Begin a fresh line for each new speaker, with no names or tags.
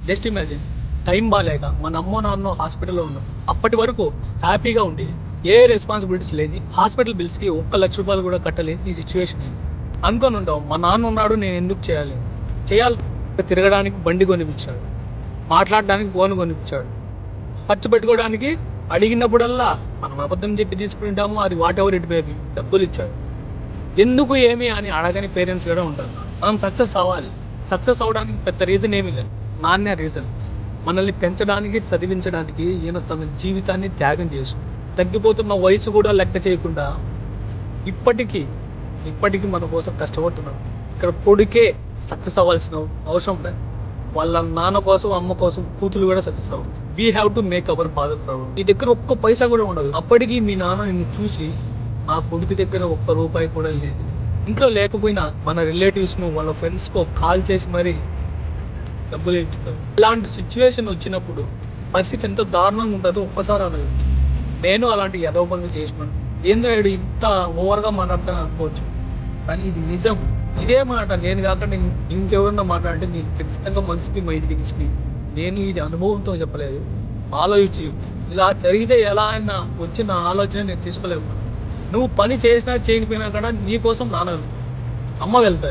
Just imagine, time బాగాలేక మన అమ్మో నాన్నో హాస్పిటల్లో ఉన్నాం. అప్పటి వరకు హ్యాపీగా ఉండి ఏ రెస్పాన్సిబిలిటీస్ లేని, హాస్పిటల్ బిల్స్కి 1,00,000 కూడా కట్టలేని ఈ సిచ్యువేషన్ అనుకొని ఉంటాం. మా నాన్న ఉన్నాడు, నేను ఎందుకు చేయాలి. తిరగడానికి బండి కొనిపించాడు, మాట్లాడడానికి ఫోన్ కొనిపించాడు, ఖర్చు పెట్టుకోవడానికి అడిగినప్పుడల్లా మనం అబద్ధం చెప్పి తీసుకుంటాము, అది వాట్ ఎవర్ ఇట్ మేబీ డబ్బులు ఇచ్చాడు. ఎందుకు ఏమి అని అడగని పేరెంట్స్ కూడా ఉంటారు. మనం సక్సెస్ అవ్వాలి. సక్సెస్ అవ్వడానికి పెద్ద రీజన్ ఏమీ లేదు, నాన్నే రీజన్. మనల్ని పెంచడానికి, చదివించడానికి ఈయన తన జీవితాన్ని త్యాగం చేసి, తగ్గిపోతున్న వయసు కూడా లెక్క చేయకుండా ఇప్పటికీ మన కోసం కష్టపడుతున్నాడు. ఇక్కడ కొడుకే సక్సెస్ అవ్వాల్సిన అవసరం లేదు, వాళ్ళ నాన్న కోసం, అమ్మ కోసం కూతురు కూడా సక్సెస్ అవ్వదు. We have to make our father proud. మీ దగ్గర ఒక్క పైసా కూడా ఉండదు. అప్పటికి మీ నాన్న నిన్ను చూసి, మా కొడుకు దగ్గర ఒక్క రూపాయి కూడా లేదు, ఇంట్లో లేకపోయినా మన రిలేటివ్స్ను, వాళ్ళ ఫ్రెండ్స్కో కాల్ చేసి మరీ డబ్బులు ఇచ్చుతారు. ఇలాంటి సిచ్యువేషన్ వచ్చినప్పుడు పరిస్థితి ఎంత దారుణంగా ఉంటుందో ఒక్కసారి అడగదు. నేను అలాంటి ఎదవ పనులు చేసినాను. ఏంద్రాయుడు ఇంత ఓవర్గా మాట్లాడతాను అనుకోవచ్చు, కానీ ఇది నిజం. ఇదే మాట నేను కాకుండా ఇంకెవరన్నా మాట్లాడితే నీకు ఖచ్చితంగా మనసుకి మైండ్కి ఇచ్చి, నేను ఇది అనుభవంతో చెప్పలేదు, ఆలోచించి ఇలా జరిగితే ఎలా అయినా వచ్చిన ఆలోచన నేను తీసుకోలేకపోయాను. నువ్వు పని చేసినా చేయకపోయినా కూడా నీ కోసం నాన్న అమ్మ వెళ్తారు.